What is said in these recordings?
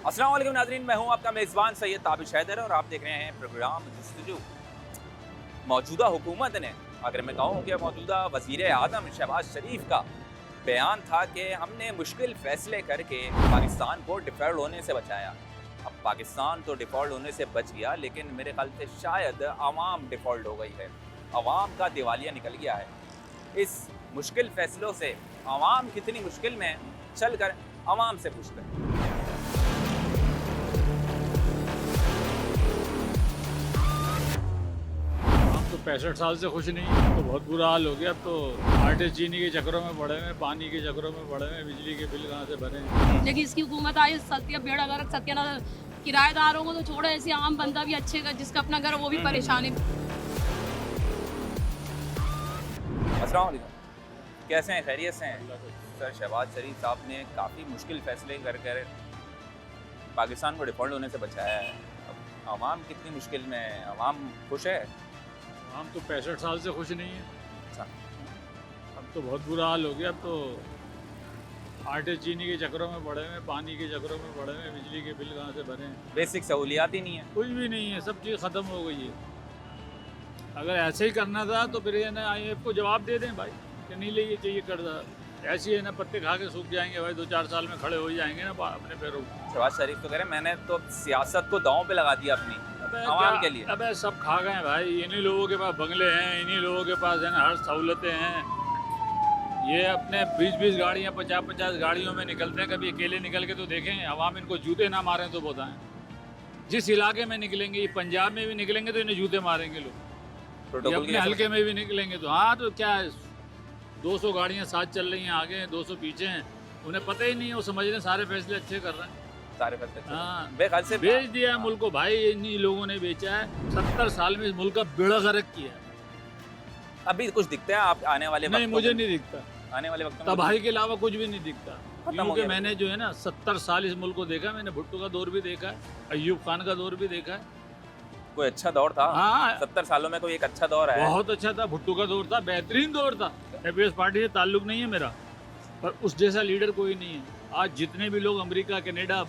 अस्सलाम वालेकुम नाज़रीन, मैं हूं आपका मेज़बान सैयद ताबिश हैदर और आप देख रहे हैं प्रोग्राम जस्तजू। मौजूदा हुकूमत ने, अगर मैं कहूं कि मौजूदा वज़ीर आज़म शहबाज शरीफ का बयान था कि हमने मुश्किल फ़ैसले करके पाकिस्तान को डिफ़ॉल्ट होने से बचाया। अब पाकिस्तान तो डिफ़ॉल्ट होने से बच गया, लेकिन मेरे ख्याल से शायद आवाम डिफ़ॉल्ट हो गई है, आवाम का दिवालिया निकल गया है। इस मुश्किल फ़ैसलों से आवाम कितनी मुश्किल में चल कर आवाम से पूछते हैं। हम तो 65 साल से खुश नहीं है, तो बहुत बुरा हाल हो गया। अब तो आटे चीनी के चक्करों में पड़े हुए, पानी के चक्करों में पड़े हुए, बिजली के बिल कहाँ से भरें। लेकिन इसकी हुकूमत आई सत्य बेड़ा गर्क सत्यानाश, किराएदारों को तो छोड़ो, ऐसे आम बंदा भी अच्छे का जिसका अपना घर वो भी परेशान है। अस्सलाम वालेकुम, कैसे हैं? खैरियत से हैं? सर, शहबाज शरीफ साहब ने काफ़ी मुश्किल फ़ैसले कर कर पाकिस्तान को डिफ़ॉल्ट होने से बचाया है। अब आवाम कितनी मुश्किल में है? आवाम खुश है? हम तो 65 साल से खुश नहीं है। अच्छा। अब तो बहुत बुरा हाल हो गया। अब तो आटे चीनी के चक्करों में पड़े हुए, पानी के चक्करों में पड़े हुए, बिजली के बिल कहाँ से भरें। बेसिक सहूलियात ही नहीं है। कुछ भी नहीं है, सब चीज़ ख़त्म हो गई है। अगर ऐसे ही करना था तो फिर ये ना IMF को जवाब दे दें भाई कि नहीं ले चाहिए कर्जा। ऐसी है ना, पत्ते खा के सूख जाएंगे भाई, 2-4 साल में खड़े हो जाएंगे ना अपने पैरों पर। शहबाज शरीफ तो कह रहे हैं मैंने तो सियासत को दांव पे लगा दिया अपनी आवाम के लिए। अबे सब खा गए भाई। इन्हीं लोगों के पास बंगले हैं, इन्हीं लोगों के पास है ना हर सहूलतें हैं। ये अपने 20-20 गाड़ियाँ, 50-50 गाड़ियों में निकलते हैं। कभी अकेले निकल के तो देखें, आवाम इनको जूते ना मारें तो बताएं। जिस इलाके में निकलेंगे, ये पंजाब में भी निकलेंगे तो इन्हें जूते मारेंगे लोग। ये अपने हल्के में भी निकलेंगे तो हाँ, तो क्या है, 200 गाड़ियाँ साथ चल रही हैं आगे, 200 पीछे हैं। उन्हें पता ही नहीं है, वो समझ रहे हैं सारे फैसले अच्छे कर रहे हैं। सारे फैसले हाँ, बेख्याल से बेच दिया है मुल्क को भाई। इन्हीं लोगों ने बेचा है। 70 साल में इस मुल्क का बेड़ा गर्क किया है। अभी कुछ दिखता है आप आने वाले नहीं, वक्तों मुझे में? नहीं दिखता। आने वाले वक्त में तबाही के अलावा कुछ भी नहीं दिखता। खत्म हो क्योंकि गया। मैंने जो है ना 70 साल इस मुल्क को देखा। मैंने भुट्टो का दौर भी देखा है, अयूब खान का दौर भी देखा है। कोई अच्छा दौर था? हाँ, 70 सालों में कोई एक अच्छा दौर है? बहुत अच्छा था। भुट्टो का दौर था, बेहतरीन दौर था। APS पार्टी से ताल्लुक नहीं है मेरा, पर उस जैसा लीडर कोई नहीं है। आज जितने भी लोग अमेरिका, कनाडा,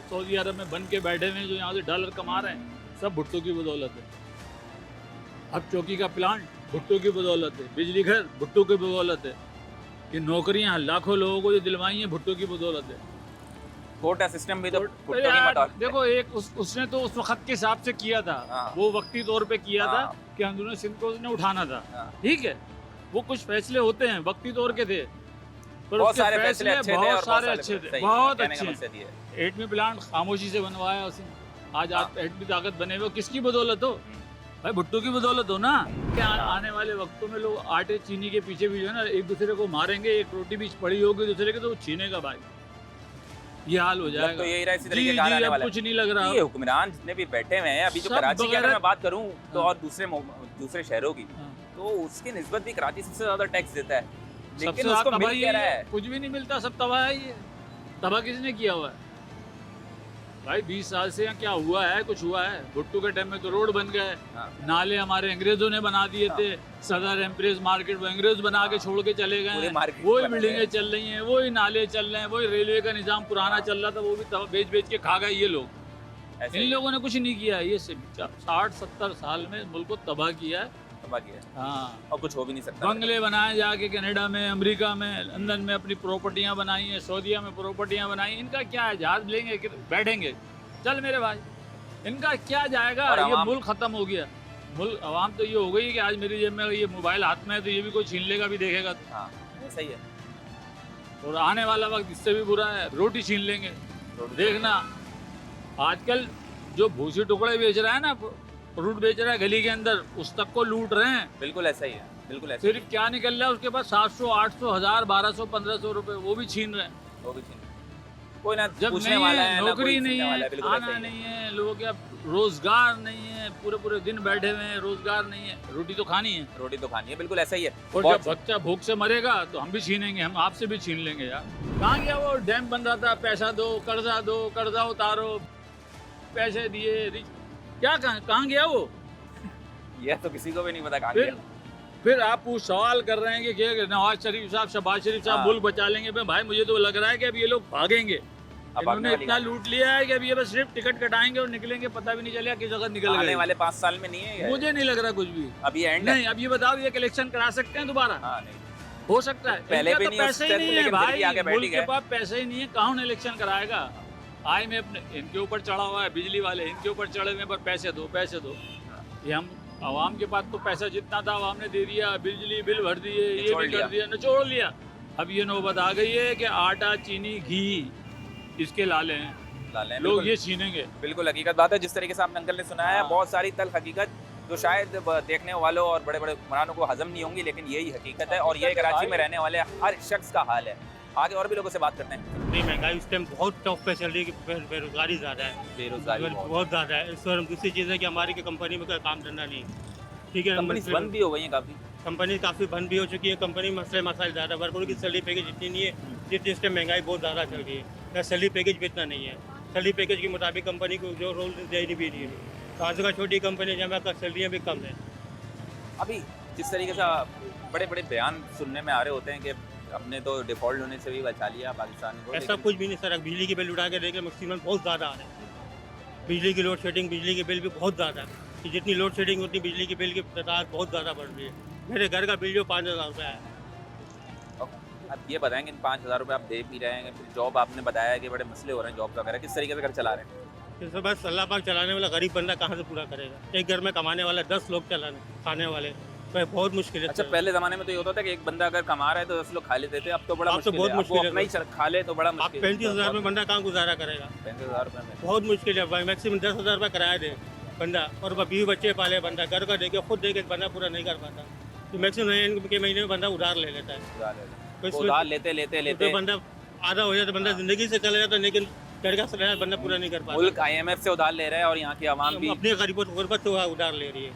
सऊदी अरब में बन के बैठे हुए हैं, जो यहाँ से डॉलर कमा रहे हैं, सब भुट्टो की बदौलत है। अब चौकी का प्लांट भुट्टो की बदौलत है, बिजली घर भुट्टो की बदौलत है, ये नौकरियाँ लाखों लोगों को जो दिलवाई हैं भुट्टो की बदौलत है। कोटा सिस्टम भी तो भुट्टो की यार, मदौलत है। देखो, एक उसने तो उस वक्त के हिसाब से किया था। हाँ। वो वक्ती तौर पे किया था हाँ। कि अंदरूनी सिंध को उसने उठाना था। हाँ। ठीक है, वो कुछ फैसले होते हैं वक्ती तौर के थे, पर बहुत उसके सारे फैसले अच्छे थे और बहुत सारे बहुत अच्छे सारे थे, सही, बहुत कहने का अच्छे। मकसद ये है। एटमी प्लांट खामोशी से बनवाया उसने। आज हाँ। आप एटमी ताकत बने हुए, किसकी बदौलत हो भाई? भुट्टो की बदौलत हो ना। क्या आने वाले वक्तों में लोग आटे चीनी के पीछे भी जो है ना, एक दूसरे को मारेंगे। एक रोटी भी पड़ी होगी दूसरे के तो वो छीनेगा भाई। ये हाल हो जाएगा। तो यही रहा, इसी जी तरीके जी, का हाल आने अब वाला कुछ नहीं लग रहा। है। ये हुक्मरान जितने भी बैठे हुए हैं अभी, जो सब कराची की अगर बगैर- मैं बात करूं तो, हाँ। और दूसरे शहरों की, हाँ। तो उसकी निस्बत भी कराची सबसे ज्यादा टैक्स देता है, सबसे लेकिन ज्यादा उसको मिल तबाही क्या रहा है, है? कुछ भी नहीं मिलता, सब तबाह है। ये तबाह किसने किया हुआ है भाई? 20 साल से यहाँ क्या हुआ है? कुछ हुआ है? भुट्टो के टाइम में तो रोड बन गए, हाँ। नाले हमारे अंग्रेजों ने बना दिए थे। सदर एम्प्रेस मार्केट वो अंग्रेज बना के छोड़ के चले पूरे गए। मार्केट वही बना बिल्डिंगें गए। चल रही हैं, वही नाले चल रहे हैं, वही रेलवे का निजाम पुराना चल रहा था, वो भी बेच बेच के खा गए ये लोग। ऐसे इन ही लोगों ने कुछ नहीं किया। ये 60-70 साल में मुल्क को तबाह किया है। तबाह किया है। हाँ, और कुछ हो भी नहीं सकता। बंगले बनाए जाके कनाडा में, अमेरिका में, लंदन में अपनी प्रॉपर्टियां बनाई हैं, सऊदीया में प्रॉपर्टियां बनाई। इनका क्या है? जहाज लेंगे कि बैठेंगे, चल मेरे भाई, इनका क्या जाएगा? और ये अवाम- मुल्क खत्म हो गया। मुल्क अवाम तो ये हो गई कि आज मेरी जेब में ये मोबाइल हाथ में है तो ये भी कोई छीन लेगा भी देखेगा तो। हाँ, ऐसा ही है। और आने वाला वक्त इससे भी बुरा है, रोटी छीन लेंगे। देखना आजकल जो भूसी टुकड़े बेच रहा है ना, फ्रूट बेच रहा है गली के अंदर, उस तक को लूट रहे हैं। बिल्कुल ऐसा ही है, बिल्कुल ऐसा ही सिर्फ क्या निकल रहा है उसके पास? 700, 800, 1000, 1200, 1500 रुपए, वो भी छीन रहे हैं। है। वो भी छीन- कोई ना जब पूछने नहीं वाला है, है, ना नौकरी कोई नहीं सीखने वाला है, बिल्कुल ऐसा खाना ही है। नहीं है, लोगों के रोजगार नहीं है, पूरे पूरे दिन बैठे हुए हैं, रोजगार नहीं है, रोटी तो खानी है। रोटी तो खानी है, बिल्कुल ऐसा ही है। और बहुत- जब बच्चा भूख से मरेगा तो हम भी छीनेंगे, हम आपसे भी छीन लेंगे यार। कहाँ गया वो डैम बन रहा था? पैसा दो, कर्जा उतारो, पैसे दिए, क्या कहाँ गया वो? ये तो किसी को भी नहीं पता कहाँ फिर गया। फिर आप वो सवाल कर रहे हैं कि नवाज शरीफ साहब, शहबाज शरीफ साहब हाँ। मुल्क बचा लेंगे। भाई मुझे तो लग रहा है कि अब ये लोग भागेंगे। अब आने इन्होंने वाली इतना लूट लिया है कि अभी ये बस सिर्फ टिकट कटाएंगे और निकलेंगे, पता भी नहीं चलेगा किस जगह निकल आने गए। वाले 5 साल में नहीं है ये? मुझे नहीं लग रहा कुछ भी। अब ये एंड है? नहीं, अब ये बताओ, ये इलेक्शन करा सकते हैं दोबारा? हाँ नहीं, हो सकता है। पहले इनके भी तो नहीं हो पैसे ही सकते थे, नहीं है लेकिन फिर भी भाई, आगे बैठ मुल्क गए। के पास पैसे ही नहीं है, कौन इलेक्शन कराएगा? आए में अपने इनके ऊपर चढ़ा हुआ है, बिजली वाले इनके ऊपर चढ़े हुए, पर पैसे दो पैसे दो। ये हम आवाम के पास तो पैसा जितना था आवाम ने दे दिया, बिजली बिल भर दिए, ये निचोड़ भी लिया। कर दिया, निचोड़ लिया। अब ये नौबत आ गई है कि आटा, चीनी, घी इसके लाले हैं, लाले हैं, लोग बिल्कुल। ये छीनेंगे। बिल्कुल हकीकत बात है, जिस तरीके से आपने अंकल ने सुनाया है, हाँ। बहुत सारी तल्ख हकीकत जो शायद देखने वालों और बड़े बड़े हुक्मरानों को हजम नहीं होंगी, लेकिन यही हकीकत है और यही कराची में रहने वाले हर शख्स का हाल है। आगे और भी लोगों से बात करते हैं। नहीं, महंगाई इस टाइम बहुत टफ पे चल रही है कि बेरोजगारी ज़्यादा है, बेरोजगारी बहुत ज़्यादा है। इस और दूसरी चीज़ है कि हमारी कंपनी में कोई काम धंधा नहीं है, ठीक है। कंपनी बंद भी हो गई है काफ़ी। कंपनी काफ़ी बंद भी हो चुकी है, कंपनी में मसले मसाइल ज़्यादा, वर्करों की सैलरी पैकेज इतनी नहीं है जितनी इस टाइम महंगाई बहुत ज़्यादा चल रही है। सैलरी पैकेज भी इतना नहीं है, सैलरी पैकेज के मुताबिक कंपनी को जो रोल दे भी नहीं है। तो आज का छोटी कंपनी जहाँ का सैलरियाँ भी कम है। अभी जिस तरीके से बड़े बड़े बयान सुनने में आ रहे होते हैं कि हमने तो डिफॉल्ट होने से भी बचा लिया पाकिस्तान को, ऐसा कुछ भी नहीं सर, बिजली की बिल उठा के देखे मैक्सिमम बहुत ज़्यादा आ रहा है। बिजली की लोड शेडिंग, बिजली के बिल भी बहुत ज़्यादा है कि जितनी लोड शेडिंग उतनी बिजली के बिल की तादाद बहुत ज़्यादा बढ़ रही है। मेरे घर का बिल जो 5,000 रुपये है। अब ये बताएं कि इन 5,000 रुपये आप दे भी रहे हैं, फिर जॉब आपने बताया कि बड़े मसले हो रहे हैं जॉब वगैरह, किस तरीके से घर चला रहे हैं? तो बस अल्लाह पाक चलाने वाला गरीब बंदा कहाँ से पूरा करेगा? एक घर में कमाने वाला 10 लोग चलाने खाने वाले, तो बहुत मुश्किल है। अच्छा, पहले ज़माने में तो ये होता था कि एक बंदा अगर कमा रहा है तो 10 लोग खा लेते थे, अब तो बड़ा अब तो मुश्किल बहुत है। अब वो मुश्किल है। अपना ही खा ले तो बड़ा आप मुश्किल 35,000 में बंदा कहाँ गुजारा करेगा? 35,000 रुपये में बहुत मुश्किल है भाई, मैक्सिमम 10,000 रुपये किराया दे बंदा, और 20 बच्चे पाले बंदा, घर का देके खुद देके बंदा पूरा नहीं कर पाता। तो मैक्सिमम इनके के महीने में बंदा उधार ले लेता है। तो इसमें उधार लेते लेते लेते तो बंदा आधा हो जाता, बंदा जिंदगी से चला जाता, लेकिन घर का सलाह बंदा पूरा नहीं कर पाता। मुल्क IMF से उधार ले रहा है और यहाँ की आवाम भी अपनी गुरबत से उधार ले रही है,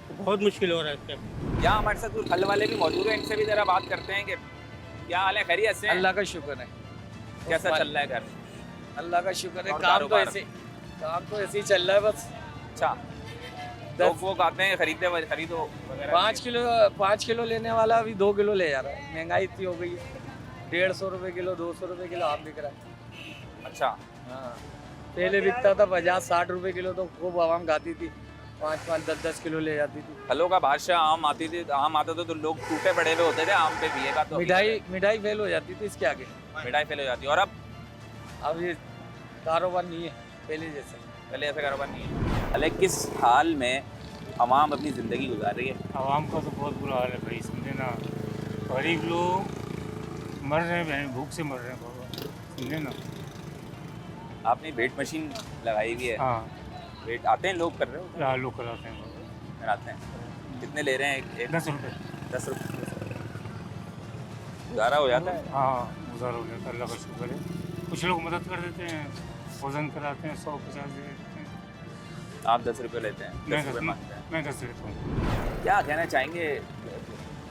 तो बहुत मुश्किल हो रहा है इसका। यहाँ हमारे साथ कुछ फल वाले भी मौजूद हैं, इनसे भी जरा बात करते हैं कि क्या हाल है, खैरियत से हैं? अल्लाह का शुक्र है, कैसा चल रहा है घर? अल्लाह का शुक्र है। और काम तो कारोबार? ऐसे ही चल रहा है बस। अच्छा, लोग वो आते हैं खरीदो वगैरह? 5 किलो लेने वाला अभी 2 किलो ले जा रहा है। महंगाई इतनी हो गई है, 150 रुपये किलो, 200 रुपये किलो आम बिक रहा है। अच्छा, हाँ, पहले बिकता था 50-60 रुपये किलो, तो खूब आवाम खाती थी, 5-5, 10-10 किलो ले जाती थी। फलों का बादशाह आम आती थी, आम आता था तो लोग टूटे पड़े हुए होते थे आम पे भी, ये बात तो मिठाई फेल हो जाती थी इसके आगे। मिठाई फेल हो जाती है। और अब ये कारोबार नहीं है पहले जैसे। पहले ऐसा कारोबार नहीं है। भले किस हाल में आवाम अपनी ज़िंदगी गुजार रही है? आवाम का तो बहुत बुरा हाल है भाई, समझे ना। गरीब लोग मर रहे हैं बहन, भूख से मर रहे हैं बाबा, समझे ना। आपने वेट मशीन लगाई हुई है, हाँ, वेट आते हैं लोग कर रहे हो? यहाँ लोग कराते हैं बाबा। कराते हैं। कितने ले रहे हैं? 10 रुपये। 10 रुपये गुजारा हो जाता है? हाँ, गुजारा हो जाता है, अल्लाह का शुक्र है। कुछ लोग मदद कर देते हैं, वजन कराते हैं, 100-50 दे देते हैं। आप 10 रुपये लेते हैं? 10 रुपये मांगते हैं। मैं 10 देता हूँ। क्या कहना चाहेंगे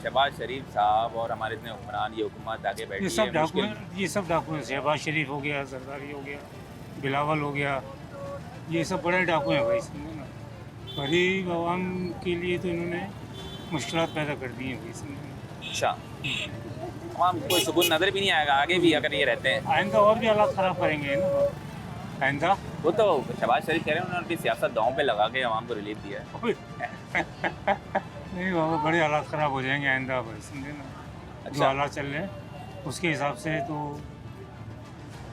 शहबाज शरीफ साहब और हमारे इतने हुक्मरान, ये हुकूमत आगे बैठी ये है, सब मुश्किल- डॉक्यूमेंट, ये सब डॉक्यूमेंट, शहबाज शरीफ हो गया, जरदारी हो गया, बिलावल हो गया, ये सब बड़े डाकू हैं भाई, समझे ना। गरीब आवाम के लिए तो इन्होंने मुश्किलात पैदा कर दी हैं भाई, समझे ना। अच्छा, आवाम कोई सुकून नज़र भी नहीं आएगा आगे भी अगर ये रहते हैं। आइंदा और भी हालात ख़राब करेंगे ना आइंदा। वो तो शहबाज शरीफ कह रहे हैं उन्होंने अपनी सियासत दांव पे लगा के आवाम को रिलीफ दिया है। नहीं बाबा, बड़े हालात ख़राब हो जाएंगे आइंदा भाई, समझे ना। जो अच्छा। हालात चल रहे हैं उसके हिसाब से तो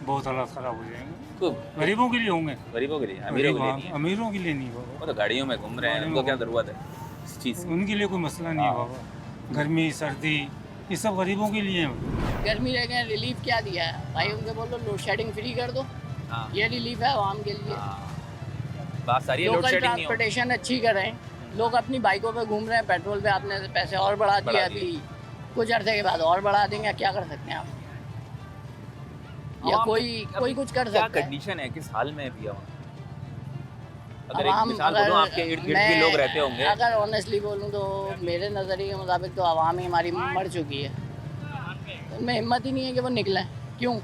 बहुत हालात ख़राब हो जाएंगे। तो गरीबों के लिए होंगे, गरीबों के लिए, अमीरों के लिए नहीं है। अमीरों के लिए नहीं बाबा, वो तो गाड़ियों में घूम रहे हैं, उनको क्या ज़रूरत है इस चीज़ की? उनके लिए कोई मसला नहीं है बाबा। गर्मी सर्दी ये सब गरीबों के लिए है। गर्मी रह गए, रिलीफ क्या दिया है भाई? उनको बोलो लोड शेडिंग फ्री कर दो, हाँ। ये रिलीफ है आवाम के लिए। हाँ। बात सारी है, लोड लोकल शेडिंग नहीं हो। ट्रांसपोर्टेशन अच्छी करें, लोग अपनी बाइकों पे घूम रहे हैं, पेट्रोल पे आपने पैसे और बढ़ा दिए, बढ़ा अभी कुछ अर्से के बाद और बढ़ा देंगे, क्या कर सकते हैं आप? या आवाम कोई कुछ कर क्या सकता है? कंडीशन है, किस हाल में है भी आवाम? अगर एक आवाम मिसाल अगर- बोलूं, आपके इर्द गिर्द भी लोग रहते होंगे। अगर ऑनेस्टली बोलूँ तो मेरे नज़रिए के मुताबिक तो आवाम ही हमारी मर चुकी है, उनमें हिम्मत ही नहीं है कि वो निकलें। क्यों?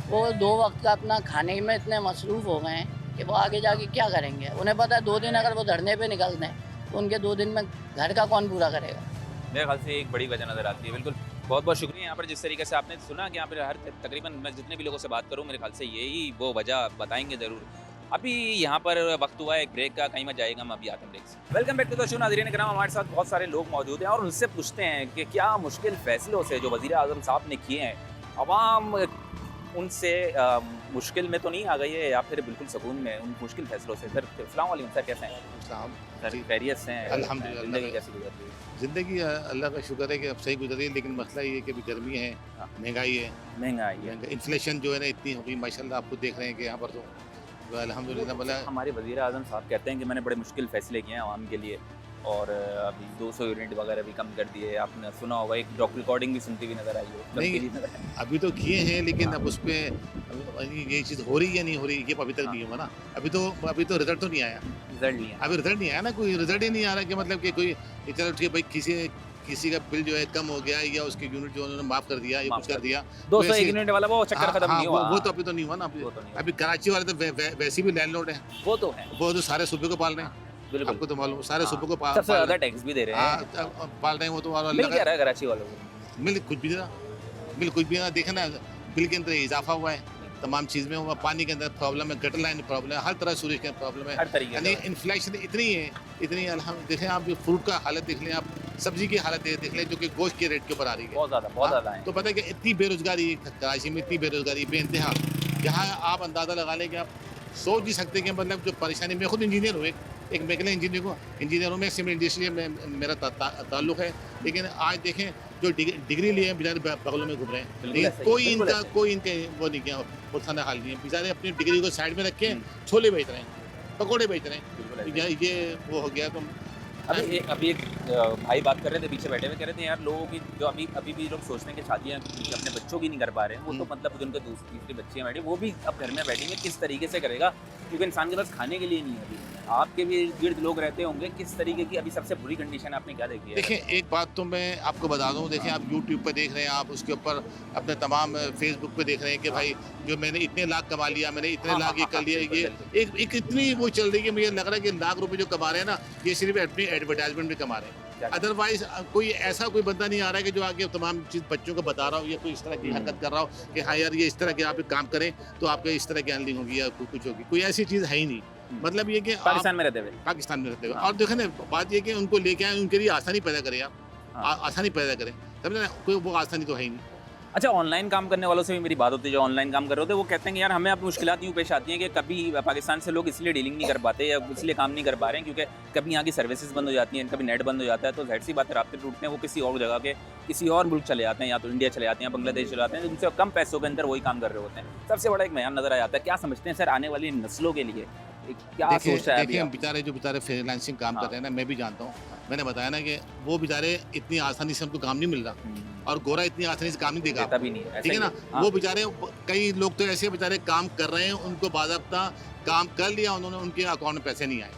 वो 2 वक्त का अपना खाने में इतने मसरूफ़ हो गए हैं कि वो आगे जाके क्या करेंगे। उन्हें पता है 2 दिन अगर वो धरने पे निकलते हैं तो उनके 2 दिन में घर का कौन पूरा करेगा। मेरे ख्याल से एक बड़ी वजह नज़र आती है। बिल्कुल बहुत बहुत शुक्रिया। यहाँ पर जिस तरीके से आपने सुना कि यहाँ पर हर तकरीबन मैं जितने भी लोगों से बात करूँ मेरे ख्याल से यही वो वजह बताएंगे ज़रूर। अभी यहाँ पर वक्त हुआ है एक ब्रेक का, कहीं मत जाएगा, हम अभी आते हैं ब्रेक से। Welcome back to the show. नाज़रीन किराम, हमारे साथ बहुत सारे लोग मौजूद हैं और उनसे पूछते हैं कि क्या मुश्किल फ़ैसलों से जो वज़ीर आज़म साहब ने किए हैं अवाम उनसे मुश्किल में तो नहीं आ गई है या फिर बिल्कुल सुकून में उन मुश्किल फ़ैसलों से? सर अस्सलाम वालेकुम सर, कैसे हैं? इस्लाम सर खैरियत से हैं? अल्हम्दुलिल्लाह। ज़िंदगी कैसी गुजर रही है? ज़िंदगी अल्लाह का शुक्र है कि अब सही गुजर रही है, लेकिन मसला ये है कि अभी गर्मी है, हाँ। महंगाई है, महंगाई है। इन्फ्लेशन जो है ना इतनी हो गई माशाल्लाह, आपको देख रहे हैं कि यहाँ पर तो अल्हम्दुलिल्लाह भला हमारे वज़ीर आज़म साहब कहते हैं कि मैंने बड़े मुश्किल फ़ैसले किए हैं आवाम के लिए और अभी 200 यूनिट वगैरह भी कम कर दिए। आपने सुना होगा, एक रिकॉर्डिंग भी सुनती हुई नज़र आई हो। नहीं, अभी तो किए हैं, लेकिन अब उस पर ये चीज़ हो रही है नहीं हो रही ये अभी तक नहीं हुआ ना। अभी तो रिजल्ट तो नहीं आया, रिजल्ट नहीं है। अभी रिजल्ट नहीं आया ना, कोई रिजल्ट ही नहीं आ रहा कि मतलब कि कोई चलो ठीक है भाई किसी का बिल जो है कम हो गया या उसके यूनिट जो उन्होंने माफ़ कर दिया या कुछ कर दिया। 200 यूनिट वाला वो चक्कर खत्म नहीं हुआ। वो तो अभी तो नहीं हुआ ना। वो तो नहीं हुआ। अभी कराची वाले तो वैसे भी लैंडलॉर्ड हैं, वो तो है, वो तो सारे सूबे को पाल रहे हैं। बिल्कुल। आपको तो मालूम, सारे सूबे को पाल सबसे ज़्यादा टैक्स भी दे रहे हैं। पाल रहे हैं वो तो। और मिल क्या रहा है कराची वालों को? मिल कुछ भी नहीं रहा, बिल कुछ भी नहीं। देखे ना, बिल के अंदर इजाफा हुआ है, तमाम चीज़ में हुआ, पानी के अंदर प्रॉब्लम है, गटर लाइन प्रॉब्लम है, हर तरह सूरज के प्रॉब्लम है, हर तरीके यानी से। इन्फ्लेशन इतनी है, इतनी देखें आप फ्रूट का हालत देख लें, आप सब्जी की हालत देख लें जो कि गोश्त के रेट के ऊपर आ रही है। बहुत ज़्यादा है। तो पता है कि इतनी बेरोजगारी कराची में, इतनी बेरोजगारी बेइंतहा, यहाँ आप अंदाज़ा लगा लें कि आप सोच नहीं सकते कि मतलब जो परेशानी। मैं खुद इंजीनियर हूँ, एक मैकेनिकल इंजीनियर हूँ, मैं सिविल इंडस्ट्री में मेरा ताल्लुक है, लेकिन आज देखें जो डिग्री लिए हैं बेचारे बगलों में घूम रहे हैं, बिल्कुल लेकिन ऐसा ही, कोई इनके वो नहीं किया, पुरसाना हाल नहीं है। बेचारे अपनी डिग्री को साइड में रख के छोले बेच रहे हैं, पकौड़े बेच रहे हैं। ये वो हो गया। तो अभी एक भाई बात कर रहे थे, पीछे बैठे हुए, कह रहे थे यार लोगों की जो अभी भी लोग सोचते हैं कि शादियाँ अपने बच्चों की नहीं कर पा रहे हैं, वो तो मतलब जिनके दूसरी बच्चियाँ बैठी वो भी अब घर में बैठेंगे, किस तरीके से करेगा? क्योंकि इंसान के पास खाने के लिए नहीं है। अभी आपके भी इर्द गिर्द लोग रहते होंगे, किस तरीके की अभी सबसे बुरी कंडीशन आपने क्या देखी है? देखें, एक बात तो मैं आपको बता दूं, देखें आप यूट्यूब पर देख रहे हैं, आप उसके ऊपर अपने तमाम फेसबुक पे देख रहे हैं कि भाई जो मैंने इतने लाख कमा लिया, मैंने इतने लाख ये कर लिया, ये एक इतनी वो चल रही है। मुझे लग रहा है कि लाख रुपए जो कमा रहे हैं ना, ये सिर्फ अपनी एडवर्टाइजमेंट में कमा रहे हैं। अदरवाइज कोई ऐसा कोई बंदा नहीं आ रहा है कि जो आगे तमाम चीज़ बच्चों को बता रहा हो या कोई इस तरह की हरकत कर रहा हो कि हाँ यार ये इस तरह के आप काम करें तो आपके इस तरह की अर्निंग होगी या कुछ होगी। कोई ऐसी चीज़ है ही नहीं। मतलब ये कि पाकिस्तान में रहते हुए पाकिस्तान में रहते हुए और देखें ना, बात ये कि उनको लेके आए, उनके लिए आसानी पैदा करें आप, आसानी पैदा करें, समझे ना? कोई वो आसानी तो है ही नहीं। अच्छा, ऑनलाइन काम करने वालों से भी मेरी बात होती है, जो ऑनलाइन काम कर रहे होते हैं, वो कहते हैं कि यार हमें अब मुश्किलात यूँ पेश आती हैं कि कभी पाकिस्तान से लोग इसलिए डीलिंग नहीं कर पाते या इसलिए काम नहीं कर पा रहे हैं क्योंकि कभी यहाँ की सर्विसेज बंद हो जाती हैं, कभी नेट बंद हो जाता है, तो ज़ाहिर सी बात है रास्ते टूटते हैं, वो किसी और जगह के किसी और मुल्क चले जाते हैं, या तो इंडिया चले जाते हैं या बांग्लादेश चले जाते हैं, जिनसे कम पैसों के अंदर वही काम कर रहे होते हैं। सबसे बड़ा एक बयान नज़र आ जाता है। क्या समझते हैं सर आने वाली नस्लों के लिए क्या सोच रहा है? देखिए बेचारे फ्रीलांसिंग काम कर रहे हैं ना, मैं भी जानता हूँ, मैंने बताया ना कि वो बेचारे इतनी आसानी से उनको काम नहीं मिल रहा और गोरा इतनी आसानी से काम नहीं देगा, ठीक है ना? वो बेचारे, कई लोग तो ऐसे बेचारे काम कर रहे हैं, उनको बाज़ाब्ता काम कर लिया उन्होंने, उनके अकाउंट में पैसे नहीं आए,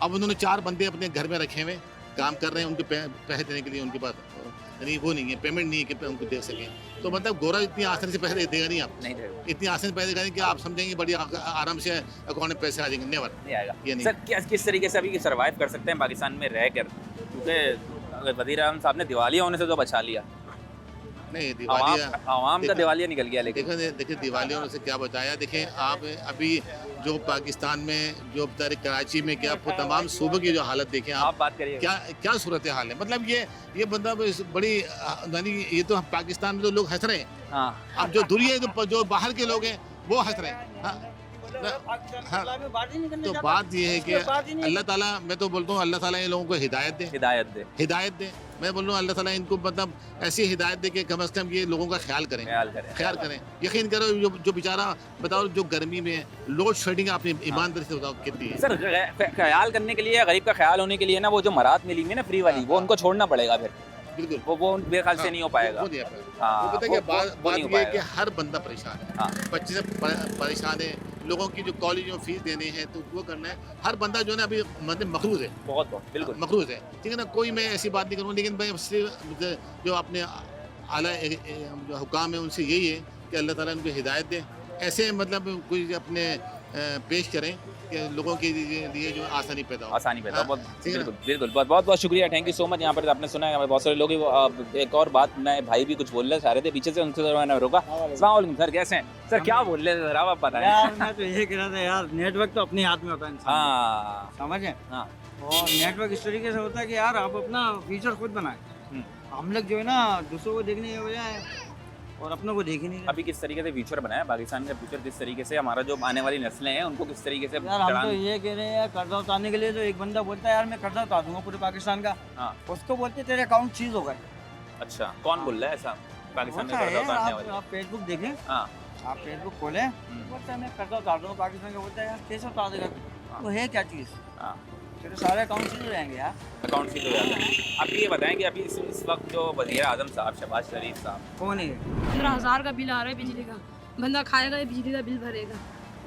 अब उन्होंने 4 बंदे अपने घर में रखे हुए काम कर रहे हैं, उनको पैसे देने के लिए उनके पास यानी वो नहीं है, पेमेंट नहीं है कि उनको दे सकें। तो मतलब गोरा इतनी आसानी से पैसे देगा नहीं, आप नहीं देगा, इतनी आसानी से पैसे देगा नहीं कि आप समझेंगे बड़ी आराम से अकाउंट में पैसे आ जाएंगे, नेवर, नहीं आएगा। ये नहीं। सर किस तरीके से अभी सर्वाइव कर सकते हैं पाकिस्तान में रह कर? क्योंकि वज़ीर आज़म साहब ने दिवालिया होने से तो बचा लिया, नहीं दिवालिया आवाम का दिवालिया निकल गया। लेकिन देखिए दिवालिया होने से क्या बताया। देखें आप अभी जो पाकिस्तान में जो कराची में क्या आपको तमाम सूबे की जो हालत देखें आप बात करिए, क्या सूरत हाल है। मतलब ये बंदा बड़ी यानी ये तो पाकिस्तान में तो लोग हंस रहे हैं, अब जो दुनिया जो बाहर के लोग हैं वो हंस रहे हैं। तो बात ये है कि अल्लाह ताला, मैं तो बोलता हूँ अल्लाह ताला इन लोगों को हिदायत दे। मैं बोल रहा हूँ अल्लाह ताला इनको मतलब ऐसी हिदायत दे कि कम से कम ये लोगों का ख्याल करें। यकीन करो जो बेचारा बताओ जो गर्मी में लोड शेडिंग, आपने ईमानदारी से बताओ कितनी है। सर ख्याल करने के लिए, गरीब का ख्याल होने के लिए ना वो जो मराहत मिली हुई ना फ्री वाली, वो उनको छोड़ना पड़ेगा फिर। बिल्कुल वो मेरे ख्याल से नहीं हो पाएगा। वो पता है बात ये है कि हर बंदा परेशान है, बच्चे से परेशान है, लोगों की जो कॉलेज में फीस देनी है तो वो करना है। हर बंदा जो है ना अभी मतलब मखरूज है, बहुत बिल्कुल मखरूज है, ठीक है ना? कोई मैं ऐसी बात नहीं करूँगा, लेकिन मैं जो अपने आला जो हुकाम है उनसे यही है कि अल्लाह ताला उनको हिदायत दे। ऐसे मतलब कोई अपने पेश करें कि लोगों के लिए जो आसानी पैदा हो। आसानी पैदा हो। हाँ, बहुत ठीक है ना? बिल्कुल बहुत बहुत शुक्रिया, थैंक यू सो मच। यहाँ पर आपने सुना है, हमें बहुत सारे लोग एक और बात, मैं भाई भी कुछ बोलना चाह रहे थे पीछे से, उनसे मैंने रोका। अस्सलाम वालेकुम सर, कैसे हैं सर? क्या बोल रहे थे, जरा आप बताएं। यार मैं तो ये कह रहा था यार, नेटवर्क तो अपने हाथ में होता है इंसान हाँ का, समझे? हाँ और नेटवर्क इस तरीके से होता है कि यार आप अपना फीचर खुद बनाए। हम लोग जो है ना दूसरों को देखने के बजाय और अपनों को देख ही नहीं रहे। अभी किस तरीके से फ्यूचर बनाया पाकिस्तान का, फ्यूचर किस तरीके से, हमारा जो आने वाली नस्लें हैं उनको किस तरीके से यार हम तो चढ़ाना- ये कह रहे हैं यार, कर्जा उतारने के लिए तो एक बंदा बोलता है यार मैं कर्जा उतार दूंगा पूरे पाकिस्तान का, हाँ उसको बोलते तेरे अकाउंट चीज होगा। अच्छा, कौन बोल रहा है ऐसा पाकिस्तान में होता कर्जा है, उतारने वाले? आप फेसबुक देखें, हाँ आप फेसबुक खोलें, बोलता है मैं कर्जा उतार दूंगा पाकिस्तान का, बोलता है यार कैसे उतार देगा, वो है क्या चीज़? हाँ तेरे सारे अकाउंट चीज हो जाएंगे यार। अकाउंट सील हो जाता है। आप ये बताएं कि अभी इस वक्त जो वज़ीर आज़म साहब शहबाज शरीफ साहब, कौन है? 15,000 का बिल आ रहा है बिजली का, बंदा खाएगा या बिजली का बिल भरेगा?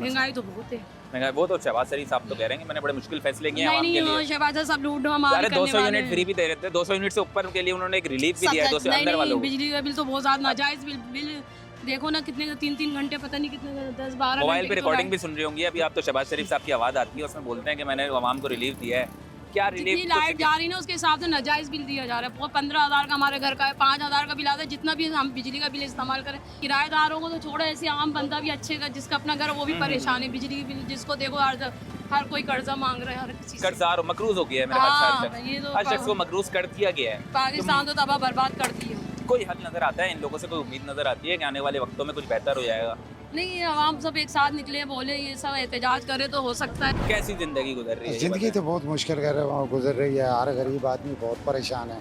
महंगाई तो बहुत है। मैं कहा वो तो शहबाज शरीफ साहब तो कह रहे हैं कि मैंने बड़े मुश्किल फैसले किए हैं नहीं आवाम के नहीं, लिए। शहबाज सब लूट हमारे अरे करने 200 वाले यूनिट फ्री भी दे रहे थे, 200 यूनिट से ऊपर के लिए उन्होंने एक रिलीफ भी दिया है 200 अंदर वालों को। बिजली का बिल तो बहुत ज्यादा नाजायज बिल देखो ना, कितने 3-3 घंटे, पता नहीं कितने 10-12 मोबाइल पे रिकॉर्डिंग भी सुन रही होंगी अभी आप, तो शहबाज शरीफ साहब की आवाज़ आती है, उसमें बोलते हैं कि मैंने आवाम को रिलीफ दिया है। क्या जितनी रिलीफ? लाइट जा रही है ना उसके हिसाब से नाजायज बिल दिया जा रहा है। वो 15,000 का हमारे घर का है, 5,000 का बिल आता है, जितना भी हम बिजली का बिल इस्तेमाल करें। किराएदारों को तो छोड़ो, ऐसे आम बंदा भी अच्छे का जिसका अपना घर है, वो भी परेशान है। बिजली के बिल जिसको देखो हर कोई कर्जा मांग रहा है, हर किसी से। कर्जार मकरूज हो गया है मेरे ख्याल हाँ, से, ये तो हर शख्स को मकरूज कर दिया गया है। पाकिस्तान तो तबाह बर्बाद कर दी है। कोई हल नजर आता है इन लोगों से, कोई उम्मीद नजर आती है कि आने वाले वक्तों में कुछ बेहतर हो जाएगा? नहीं, आवाम सब एक साथ निकले, बोले ये सब एहतजाज करे तो हो सकता है। कैसी जिंदगी गुजर रही है? ज़िंदगी तो बहुत मुश्किल गुजर रही है, हर गरीब आदमी बहुत परेशान है,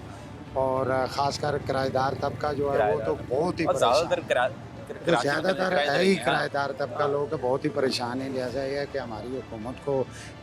और ख़ासकर किराएदार तबका जो है वो तो बहुत ही और ज़्यादातर परेशान, तो ज़्यादातर है ही किराएदार तबका लोग बहुत ही परेशान है। लिहाजा ये है कि हमारी हुकूमत को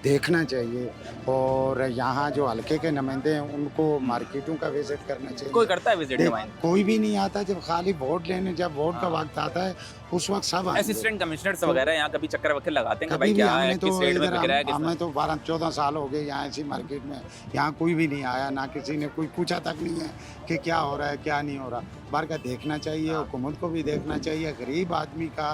देखना चाहिए, और यहाँ जो हल्के के नुमाइंदे हैं उनको मार्केटों का विजिट करना चाहिए। कोई करता है विजिट नुमाइंदा? कोई भी नहीं आता, जब खाली वोट लेने, जब वोट का वक्त आता है उस वक्त सब आएंगे। असिस्टेंट कमिश्नर्स वगैरह यहाँ कभी चक्कर वक्कर लगाते हैं कि कभी भाई भी क्या है, हमने किस तो रेट में इधर बिक रहा है, किस हमें तो 12-14 साल हो गए यहाँ ऐसी मार्केट में, यहाँ कोई भी नहीं आया, ना किसी ने कोई पूछा तक नहीं है कि क्या हो रहा है क्या नहीं हो रहा। बार का देखना चाहिए, हुकूमत को भी देखना चाहिए, गरीब आदमी का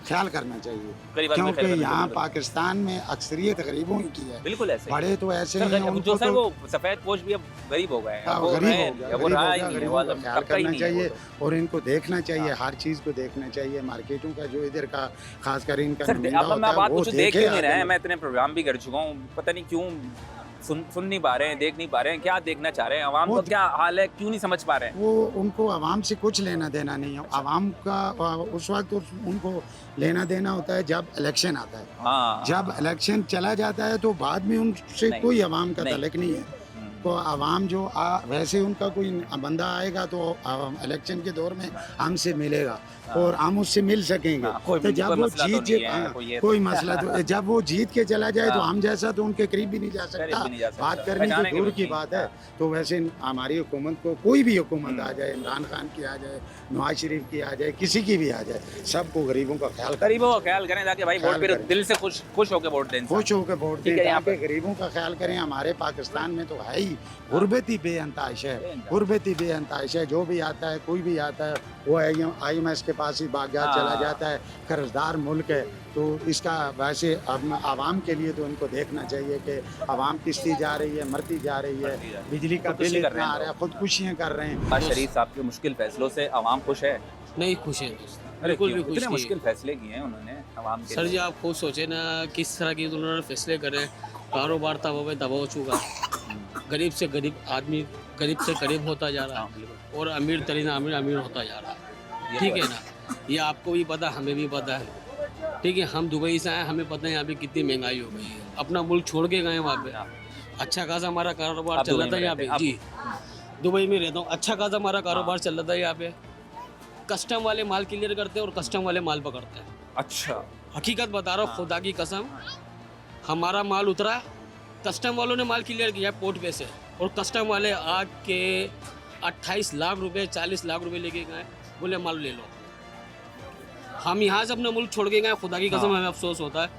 ख्याल करना चाहिए, गरीब आदमी का ख्याल क्योंकि करना यहाँ चाहिए। पाकिस्तान में अक्सरियत गरीबों की है। बिल्कुल ऐसे ही। बड़े तो ऐसे सर, ही हैं, जो उनको सर तो वो सफेद पोश भी अब गरीब हो गए हैं, हाँ, अब वो गरीब रहे- हो गया, अब वो रहा ही नहीं है, गरीबों वो का अब ख्याल तबका ही करना नहीं है वो चाहिए, तो। और इनको देखना चाहिए, हर चीज़ को देखना चाहिए। मार्केटों का जो इधर का खासकर इनका सर नुमाइंदा अब मैं होता है, बात वो कुछ देख देखे क्यों नहीं रहे हैं? आगे। मैं इतने प्रोग्राम भी कर चुका हूँ, पता नहीं क्यों सुन नहीं पा रहे हैं, देख नहीं पा रहे हैं, क्या देखना चाह रहे हैं? आवाम वो को क्या हाल है, क्यों नहीं समझ पा रहे हैं? वो उनको आवाम से कुछ लेना देना नहीं है। आवाम का उस वक्त उनको लेना देना होता है जब इलेक्शन आता है। हाँ, जब इलेक्शन चला जाता है तो बाद में उनसे नहीं, कोई आवाम का नहीं। तल्लुक नहीं है। तो आवाम जो वैसे उनका कोई बंदा आएगा तो इलेक्शन के दौर में हमसे मिलेगा और हम उससे मिल सकेंगे। हाँ, कोई- तो जब कोई वो मसला तो जीत नहीं है, हाँ, कोई ये- कोई मसला तो जब वो जीत के चला जाए तो हाँ। हम जैसा तो उनके करीब भी नहीं जा करीब सकता। भी नहीं जा सकता। बात करने पहचाने की के दूर भी की नहीं। बात है। तो वैसे हमारी हुकूमत को, कोई भी हुकूमत आ जाए, इमरान खान की आ जाए, नवाज शरीफ की आ जाए, किसी की भी आ जाए, सबको गरीबों का ख्याल करें, गरीबों का ख्याल करें ताकि भाई वोट ख्याल फिर करें। दिल से खुश होकर वोट दें। खुश होकर वोट ठीक दें, है, यहाँ ताकि गरीबों का ख्याल करें। हमारे पाकिस्तान में तो है ही गुर्बत ही बेअंताश है, गुर्बत ही बेअंताश है। जो भी आता है, कोई भी आता है, वो IMS के पास ही बागयात हाँ। चला जाता है। कर्जदार मुल्क है, तो इसका वैसे आवाम के लिए तो इनको देखना चाहिए कि आवाम पिसती जा रही है, मरती जा रही है, बिजली का खुदकुशी बिल कर रहे इतना हैं आ रहा है, खुदकुशियाँ कर रहे हैं। नवाज शरीफ साहब के मुश्किल फैसलों से आवाम खुश है? नहीं खुश है दोस्त, अरे बिल्कुल क्यों? भी खुश इतने नहीं मुश्किल है। फैसले किए हैं उन्होंने आवाम के सर लिए। जी आप खुद सोचे ना किस तरह की उन्होंने फैसले करे। कारोबार तबाह पे दबा हो चुका, गरीब से गरीब आदमी गरीब से गरीब होता जा रहा है और अमीर तरीन अमीर होता जा रहा है। ठीक है ना, ये आपको भी पता, हमें भी पता है। ठीक है, हम दुबई से आए, हमें पता है यहाँ पे कितनी महंगाई हो गई है। अपना मुल्क छोड़ के गए वहाँ पे, अच्छा खासा हमारा कारोबार आप चल दुबई रहा था में यहाँ पे। रहते हैं? जी दुबई में रहता हूँ, अच्छा खासा हमारा कारोबार चल रहा था यहाँ पे। कस्टम वाले माल क्लियर करते हैं और कस्टम वाले माल पकड़ते हैं। अच्छा, हकीकत बता रहा हूँ, खुदा की कसम, हमारा माल उतरा, कस्टम वालों ने माल क्लियर किया पोर्ट पे से, और कस्टम वाले आके 28 लाख रुपए 40 लाख रुपए लेके गए, बोले माल ले लो। हम यहाँ से अपना मुल्क छोड़ के गए, खुदा की कसम हमें अफसोस होता है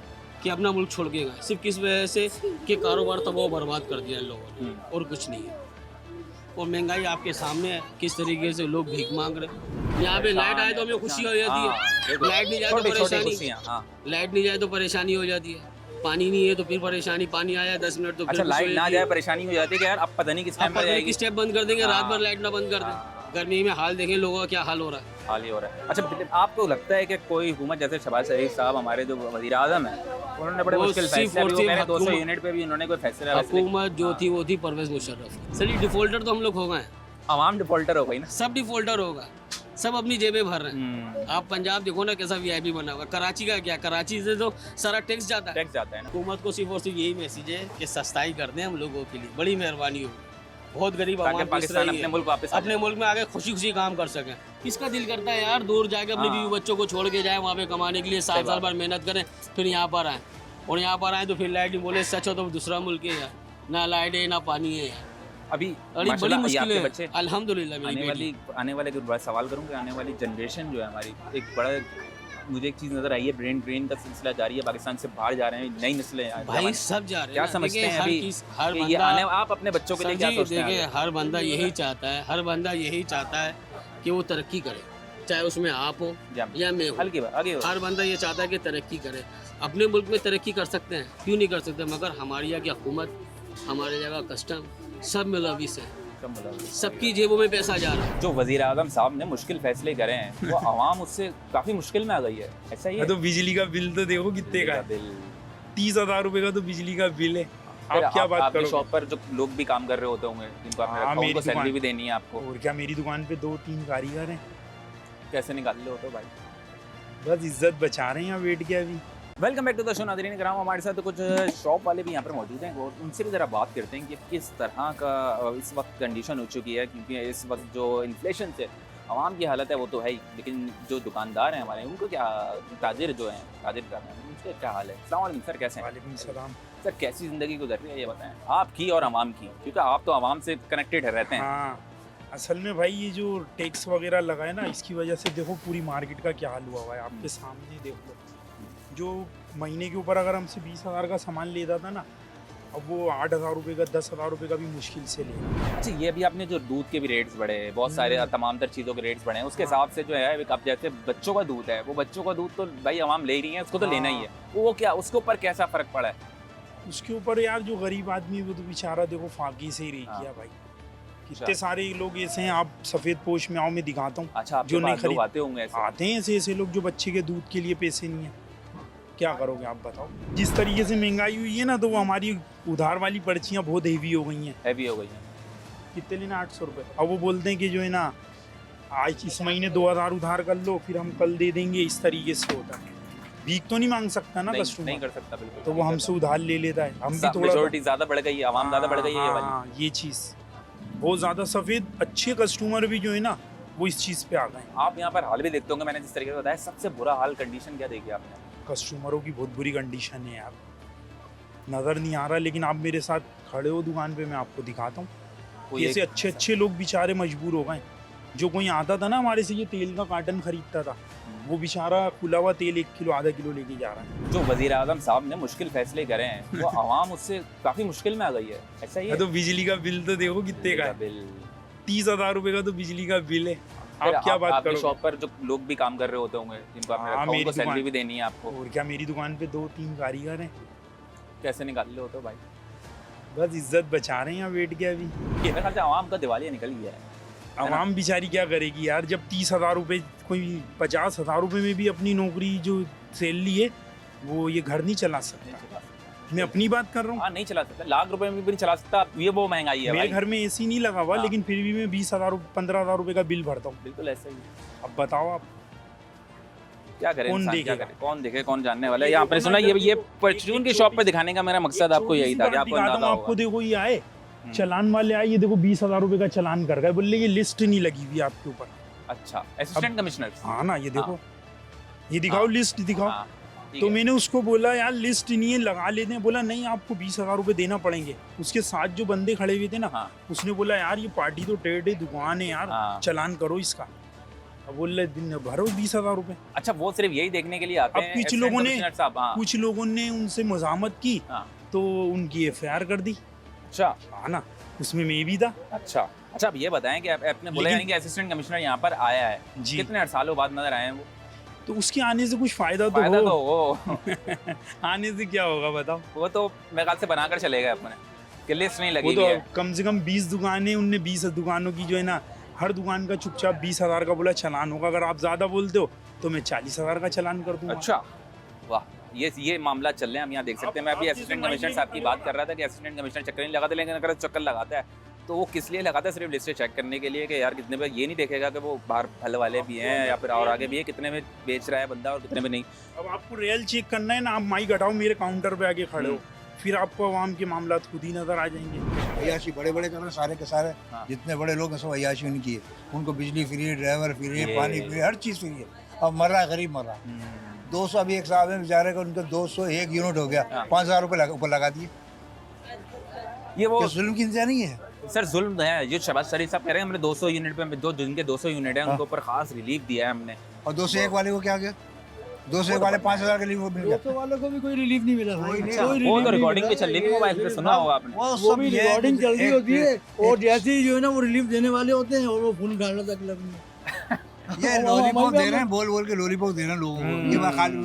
कि अपना मुल्क छोड़ के गए, सिर्फ किस वजह से कि कारोबार तबाह बर्बाद कर दिया इन लोगों ने, और कुछ नहीं है। और महंगाई आपके सामने है, किस तरीके से लोग भीख मांग रहे हैं। यहाँ पे लाइट आए तो हमें खुशी हो जाती है, लाइट नहीं जाए तो परेशानी, लाइट नहीं जाए तो परेशानी हो जाती है, पानी नहीं है तो फिर परेशानी, पानी आया 10 मिनट तो अच्छा लाइट ना जाए परेशानी हो जाती है कि यार अब पता नहीं किस टाइम पर जाएगी, किस टाइम बंद कर देंगे, रात भर लाइट ना बंद कर दें। गर्मी में हाल देखें लोगों का क्या हाल हो रहा है, हाल ही हो रहा है। अच्छा आपको लगता है कि कोई हुकूमत जैसे शहबाज शरीफ साहब हमारे जो वज़ीर आज़म है उन्होंने बड़े मुश्किल फैसले, 200 यूनिट पे भी उन्होंने कोई फैसला, हुकूमत जो थी वो थी परवेज मुशर्रफ। चलिए डिफॉल्टर तो हम लोग हो गए, आवाम डिफॉल्टर हो गई ना, सब डिफॉल्टर होगा, सब अपनी जेबें भर रहे हैं। आप पंजाब देखो ना कैसा वीआईपी बना हुआ, कराची का क्या, कराची से तो सारा टैक्स जाता है, टैक्स जाता है ना। हुकूमत को सिर्फ और सिर्फ यही मैसेज है कि सस्ताई कर दें हम लोगों के लिए, बड़ी मेहरबानी हो, बहुत गरीब आवाम पाकिस्तान अपने मुल्क वापस अपने मुल्क में आगे खुशी खुशी काम कर सकें। किसका दिल करता है यार दूर जाके अपने बीवी बच्चों को छोड़ के जाए वहाँ पे कमाने के लिए, साल साल भर मेहनत करें फिर यहाँ पर आए, और यहाँ पर आए तो फिर लाइट नहीं बोले सच हो तो दूसरा मुल्क है यार, ना लाइट है ना पानी है यार, अभी बड़ी मुश्किल है। बच्चे अल्हम्दुलिल्लाह आने वाले बड़ा सवाल करूँगा, आने वाली जनरेशन जो है हमारी, एक बड़ा मुझे एक चीज़ नज़र आई है, ब्रेन ड्रेन का सिलसिला जारी है, पाकिस्तान से बाहर जा रहे हैं नई नस्लें, भाई सब जा रहे हैं, क्या समझते हैं अभी हर ये आने, आप अपने बच्चों के लिए क्या सोचते हैं? देखिए हर बंदा यही चाहता है, हर बंदा यही चाहता है कि वो तरक्की करे, चाहे उसमें आप हो या मैं हो, आगे हर बंदा ये चाहता है कि तरक्की करे। अपने मुल्क में तरक्की कर सकते हैं, क्यों नहीं कर सकते, मगर हमारी यहाँ की हुकूमत, हमारे जगह कस्टम सब मुलविस है, सबकी जेबों में पैसा जा रहा है। जो वज़ीर आज़म साहब ने मुश्किल फैसले करे हैं वो आवाम उससे काफ़ी मुश्किल में आ गई है, ऐसा ही है। तो बिजली का बिल तो देखो कितने का है, बिल 30,000 रुपए का तो बिजली का बिल है। आप क्या बात करोगे? शॉप पर जो लोग भी काम कर रहे होते होंगे जिनको आपने रखा, उनको सैलरी भी देनी है आपको, और क्या मेरी दुकान पे 2-3 कारीगर हैं, कैसे निकाल रहे होते हो भाई? बस इज्जत बचा रहे हैं यहाँ वेट के अभी। Welcome back to the show नाज़रीन कराम, हमारे साथ तो कुछ शॉप वाले भी यहाँ पर मौजूद हैं और उनसे भी ज़रा बात करते हैं कि किस तरह का इस वक्त कंडीशन हो चुकी है, क्योंकि इस वक्त जो इन्फ्लेशन से आवाम की हालत है वो तो है ही, लेकिन जो दुकानदार हैं हमारे उनको क्या, ताजिर जो हैं, ताजिर कर रहे हैं, उनके क्या हाल है? अस्सलाम वालेकुम सर, कैसे हैं? वालेकुम सलाम सर, कैसी ज़िंदगी गुजर रही है ये बताएं, आपकी और आवाम की, क्योंकि आप तो आवाम से कनेक्टेड रहते हैं। हाँ, असल में भाई ये जो टैक्स वगैरह लगा है ना, इसकी वजह से देखो पूरी मार्केट का क्या हाल हुआ हुआ है, आपके सामने देख लो। जो महीने के ऊपर अगर हमसे 20,000 का सामान लेता था ना, अब वो 8,000 रुपये का, 10,000 रुपये का भी मुश्किल से ले। अच्छा, ये अभी आपने जो दूध के भी रेट्स बढ़े, बहुत सारे तमाम तर चीज़ों के रेट्स बढ़े हैं, उसके हिसाब से जो है अब जैसे बच्चों का दूध है, वो बच्चों का दूध तो भाई आवाम ले रही है, उसको तो लेना ही है, वो क्या उसके ऊपर कैसा फ़र्क पड़ा है? उसके ऊपर यार जो गरीब आदमी है वो तो बेचारा देखो फाकी से ही रह गया भाई। कितने सारे लोग ऐसे हैं, आप सफ़ेद पोश में आओ, मैं दिखाता हूँ। अच्छा, जो नहीं खरीद आते होंगे, आते हैं ऐसे लोग जो बच्चे के दूध के लिए पैसे नहीं है, क्या करोगे आप बताओ? जिस तरीके से महंगाई हुई है ना, तो वो हमारी उधार वाली पर्चियाँ बहुत हैवी हो गई हैं। हैवी हो गई हैं, कितने लेना? 800 रुपये। अब वो बोलते हैं कि जो है ना आज इस महीने 2,000 उधार कर लो, फिर हम कल दे देंगे, इस तरीके से होता है। भीख तो नहीं मांग सकता ना कस्टमर, नहीं कर सकता बिल्कुल, तो वो हमसे उधार ले लेता है। हम भी थोड़ा मेजॉरिटी ज़्यादा बढ़ गई है, आवाम ज़्यादा बढ़ गई है, हाँ, ये चीज़ बहुत ज़्यादा। सफ़ेद अच्छे कस्टमर भी जो है ना वो इस चीज़ पे आ गए। आप यहाँ पर हाल भी देखते होंगे, मैंने जिस तरीके से बताया, सबसे बुरा हाल कंडीशन क्या देखी आपने? कस्टमरों की बहुत बुरी कंडीशन है यार, नज़र नहीं आ रहा, लेकिन आप मेरे साथ खड़े हो दुकान पे, मैं आपको दिखाता हूँ। ऐसे अच्छे अच्छे लोग बेचारे मजबूर हो गए। जो कोई आता था ना हमारे से ये तेल का कार्टन खरीदता था, वो बेचारा खुला हुआ तेल 1 किलो आधा किलो लेके जा रहा है। जो वज़ीर आज़म साहब ने मुश्किल फैसले करे हैं वो आवाम उससे काफ़ी मुश्किल में आ गई है, ऐसा ही है। तो बिजली का बिल तो देखो कितने का है, बिल 30,000 रुपये का तो बिजली का बिल है। आप क्या बात करो? शॉप पर जो लोग भी काम कर रहे होते होंगे जिनको आपने रखा, उनको सैलरी भी देनी है आपको, और क्या मेरी दुकान पे 2-3 कारीगर हैं, कैसे निकाल रहे होते हो भाई? बस इज्जत बचा रहे हैं यहाँ वेट के अभी। मेरे ख्याल से आवाम का दिवालिया निकल गया है। आवाम बेचारी क्या करेगी यार, जब 30,000 रुपये, कोई 50,000 रुपये में भी अपनी नौकरी जो सैलरी है वो ये घर नहीं चला सकता। मैं अपनी बात कर रहा हूँ। हाँ, नहीं चला सकता, लाख रुपए में भी नहीं चला सकता, ये वो महंगाई है। मेरे घर में एसी नहीं लगा हुआ, लेकिन फिर भी मैं 20,000 15,000 रुपये का बिल भरता हूँ। बिल्कुल ऐसा ही। अब बताओ आप क्या करें, कौन देखेगा? कौन देखे, कौन जानने वाला है? आपने सुना ये परचून की शॉप पे दिखाने का मेरा मकसद आपको यही था कि आपको अंदाजा होगा। आपको देखो ये आए चलान वाले आए, ये देखो 20,000 रुपये का चलान कर गए, बोले ये लिस्ट नहीं लगी हुई आपके ऊपर। अच्छा, असिस्टेंट कमिश्नर। हाँ ना, ये देखो, ये दिखाओ, लिस्ट दिखाओ। तो मैंने उसको बोला यार लिस्ट नहीं है, लगा लेते हैं। बोला नहीं, आपको 20,000 रुपये देना पड़ेंगे। उसके साथ जो बंदे खड़े हुए थे ना, उसने बोला यार ये पार्टी तो टेढ़ है, दुकान है यार, चलान करो इसका। अब बोल रहे दिन भरो 20,000 रुपये। अच्छा, वो सिर्फ यही देखने के लिए आते हैं? अब कुछ लोगों ने उनसे मज़ामत की तो उनकी FIR कर दी। अच्छा, हाँ ना, उसमें मैं भी था। अच्छा, अच्छा, अब ये बताएं कि आपने बोला यानी कि असिस्टेंट कमिश्नर यहाँ पर आया है, जी। कितने सालों बाद नजर आए हैं वो? तो उसके आने से कुछ फायदा तो फायदा हो। तो हो आने से क्या होगा बताओ? वो तो मेरे ख्याल से बनाकर चले गए अपने कि लिस्ट नहीं वो लगी तो हुई है। कम से कम 20 दुकानें, उनने 20 दुकानों की जो है ना, हर दुकान का चुपचाप 20,000 का बोला चालान होगा। अगर आप ज्यादा बोलते हो तो मैं 40,000 का चालान कर दूंगा। अच्छा, वाह, ये मामला चल रहे हैं, हम यहाँ देख सकते हैं। मैं अभी असिस्टेंट कमिश्नर साहब की बात कर रहा था कि असिस्टेंट कमिश्नर चक्कर नहीं लगाते, लेकिन अगर चक्कर लगाता है तो वो किस लिए लगाता है? सिर्फ लिस्टें चेक करने के लिए कि यार कितने पे, ये नहीं देखेगा कि वो बाहर फल वाले भी हैं या फिर और आगे भी है, कितने में बेच रहा है बंदा और कितने में नहीं। अब आपको रियल चेक करना है ना, आप माइक हटाओ, मेरे काउंटर पे आके खड़े हो, फिर आपको आवाम के मामला खुद ही नजर आ जाएंगे। अयाशी बड़े बड़े कर रहे हैं सारे के सारे। हाँ। जितने बड़े लोग हैं सब अयाशी उनकी है। उनको बिजली फ्री है, ड्राइवर फ्री है, ये- पानी फ्री है, हर चीज़ फ्री है। अब मर रहा गरीब मर रहा। 200 अभी एक साहब है बेचारे का, उनका 201 यूनिट हो गया, हाँ। 5,000 रुपये ऊपर लगा दिए। ये वो क्या जुल्म की इंतजार नहीं है? सर जुल्म है, जो शहबाज शरीफ साहब कह रहे हैं हमने 200 यूनिट पे, जो जिनके 200 यूनिट है उनके ऊपर खास रिलीफ दिया है हमने। और 201 वाले को क्या गया? 201 वाले 5,000 के लिए वो मिल गया। 200 वालों को भी कोई रिलीफ नहीं मिला भाई। अच्छा, वो तो रिकॉर्डिंग पे चल रही थी मोबाइल पे, सुना होगा आपने। वो भी रिकॉर्डिंग चल रही होती है, और जैसे ही जो है ना वो रिलीफ देने वाले होते हैं और वो फोन उठाना तक लगने। ये लॉलीपॉप दे रहे हैं, बोल बोल के लॉलीपॉप दे रहे हैं लोगों को। ये बात खाली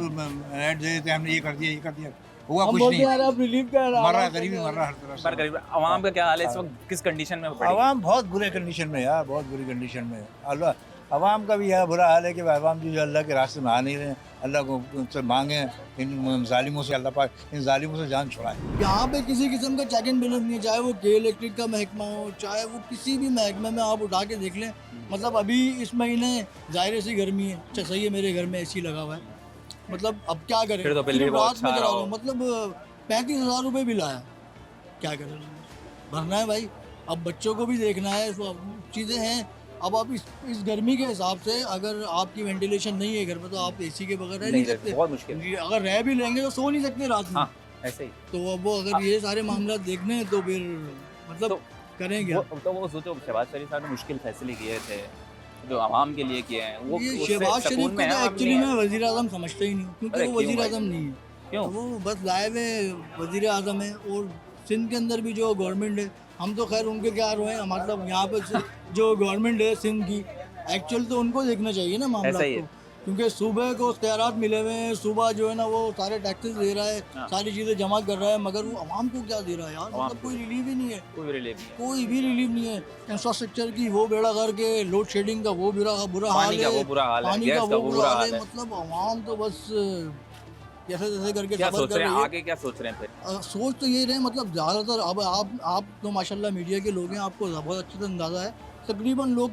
ऐड दे देते हैं, हमने ये कर दिया, ये कर दिया, हुआ कुछ नहीं। आप रिलीफ का मर रहा गरीबी, मर रहा हर तरह पर से। गरीब आवाम का क्या हाल है इस वक्त, किस कंडीशन में पड़ी? आवाम बहुत बुरे कंडीशन में है यार, बहुत बुरी कंडीशन में है। अल्लाह आवाम का भी यह बुरा हाल है कि आवाम जो अल्लाह के रास्ते में आ नहीं रहे हैं। अल्लाह को उनसे मांगे, इन जालिमों से, अल्लाह पाक इन जालिमों से जान छुड़ाए। यहाँ पे किसी किस्म का चेक एंड बैलेंस नहीं है, चाहे वो के इलेक्ट्रिक का महकमा हो, चाहे वो किसी भी महकमे में आप उठा के देख लें। मतलब अभी इस महीने ज़ाहिर सी गर्मी है, अच्छा सही है, मेरे घर में एसी लगा हुआ है, मतलब अब क्या करें, फिर तो बिल भी सिर्फ बहुत रात में अच्छा चला रहा रहा हूँ, मतलब 35,000 रुपये बिल आया, क्या करें, भरना है भाई। अब बच्चों को भी देखना है, चीज़ें हैं। अब आप इस गर्मी के हिसाब से अगर आपकी वेंटिलेशन नहीं है घर में तो आप एसी के बगैर रह नहीं सकते। बहुत मुश्किल। अगर रह भी लेंगे तो सो नहीं सकते रात में। हाँ, ऐसे ही। तो अब वो अगर ये सारे मामला देखने हैं तो फिर मतलब करेंगे। तो वो जो शहबाज शरीफ साहब ने मुश्किल फैसले किए थे जो आवाम के लिए किए हैं, वो ये उससे शहबाज सकून शरीफ को में तो है, हम एक्चुअली नहीं में हैं। वजीर आजम समझते ही नहीं, क्योंकि अरे वो क्यों वजीर भाई? आजम नहीं है। क्यों? तो वो बस लाए हुए वजीर आजम है। और सिंध के अंदर भी जो गवर्नमेंट है, हम तो खैर उनके क्या रोए, मतलब यहाँ पे जो गवर्नमेंट है सिंध की, एक्चुअल तो उनको देखना चाहिए ना मामला ऐसा ही को, है। क्योंकि सुबह को इख्तियारात मिले हुए हैं, सुबह जो है ना वो सारे टैक्सेस दे रहा है, हाँ। सारी चीज़ें जमा कर रहा है, मगर वो आवाम को क्या दे रहा है यार, आवाम मतलब कोई रिलीफ ही नहीं है, कोई रिलीफ नहीं है। कोई भी रिलीफ नहीं है। इंफ्रास्ट्रक्चर की वो बेड़ा करके, लोड शेडिंग का वो बुरा हाल पानी का है, वो बुरा हाल है, पानी गैस का का वो वो बुरा हाल है। मतलब आवाम तो बस जैसे जैसे करके क्या सफर सोच कर रहे हैं रही है। आगे, क्या सोच रहे हैं फिर? सोच तो ये रहे, मतलब ज़्यादातर अब आप तो माशाल्लाह मीडिया के लोग हैं, आपको बहुत अच्छे से अंदाज़ा है। तकरीबन लोग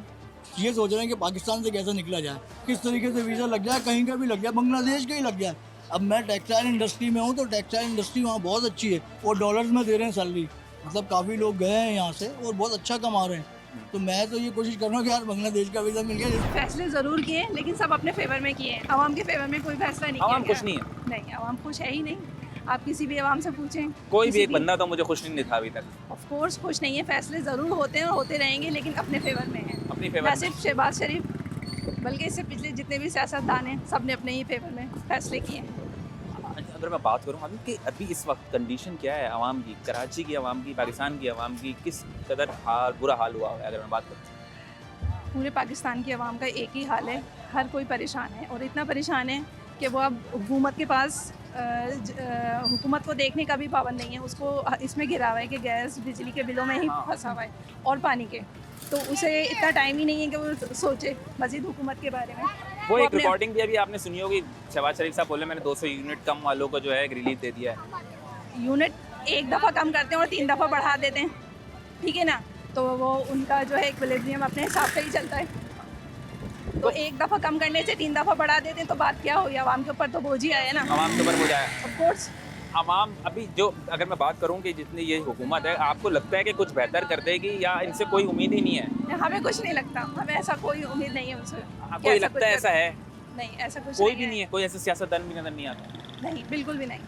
ये सोच रहे हैं कि पाकिस्तान से कैसे निकला जाए, किस तरीके से वीज़ा लग जाए, कहीं का भी लग जाए, बांग्लादेश का ही लग जाए। अब मैं टेक्सटाइल इंडस्ट्री में हूँ, तो टेक्सटाइल इंडस्ट्री वहाँ बहुत अच्छी है, और डॉलर्स में दे रहे हैं सैलरी, मतलब काफ़ी लोग गए हैं यहाँ से और बहुत अच्छा कमा रहे हैं। तो मैं तो ये कोशिश कर रहा हूँ कि यार बांग्लादेश का वीज़ा मिल गया। फैसले ज़रूर किए हैं, लेकिन सब अपने फेवर में किए हैं। आवाम के फेवर में कोई फैसला नहीं आवाम किया खुश नहीं है। नहीं, आवाम खुश है ही नहीं। आप किसी भी आवाम से पूछें, कोई भी किसी एक बंदा तो मुझे खुश नहीं दिखा अभी तक। ऑफ कोर्स खुश नहीं है। फैसले ज़रूर होते हैं और होते रहेंगे, लेकिन अपने फेवर में हैं। अपनी ना फेवर सिर्फ शहबाज शरीफ, बल्कि इससे पिछले जितने भी सियासतदान हैं, सब ने अपने ही फेवर में फैसले किए हैं। अगर मैं बात करूँ अभी इस वक्त कंडीशन क्या है आवाम की, कराची की आवाम की, पाकिस्तान की आवाम की, किस कदर बुरा हाल हुआ है? अगर मैं बात करूँ पूरे पाकिस्तान की आवाम का एक ही हाल है, हर कोई परेशान है, और इतना परेशान है कि वो अब हुकूमत के पास हुकूमत को देखने का भी पाबंद नहीं है। उसको इसमें घिरा हुआ है कि गैस बिजली के बिलों में ही फंसा हुआ है, और पानी के, तो उसे इतना टाइम ही नहीं है कि वो सोचे मज़ीद हुकूमत के बारे में। वो एक अपने- रिकॉर्डिंग भी अभी आपने सुनी होगी, शहबाज शरीफ साहब बोले मैंने 200 यूनिट कम वालों को जो है एक रिलीफ दे दिया है। यूनिट एक दफ़ा कम करते हैं और 3 दफ़ा बढ़ा देते हैं, ठीक है ना, तो वो उनका जो है इक्विलिब्रियम अपने हिसाब से ही चलता है। तो एक दफ़ा कम करने से 3 दफ़ा बढ़ा देते हैं, तो बात क्या हुई? आवाम के ऊपर तो बोझ ही आया ना। आवाम के ऊपर बोझ आया। ऑफ कोर्स आवाम अभी जो, अगर मैं बात करूं कि जितनी ये हुकूमत है, आपको लगता है कि कुछ बेहतर कर देगी या इनसे कोई उम्मीद ही नहीं है? हमें कुछ नहीं लगता, हमें ऐसा कोई उम्मीद नहीं है उनसे। आपको ये लगता है ऐसा है? नहीं, ऐसा कुछ कोई भी नहीं है, कोई ऐसे सियासतदान भी नजर नहीं आता? नहीं, बिल्कुल भी नहीं।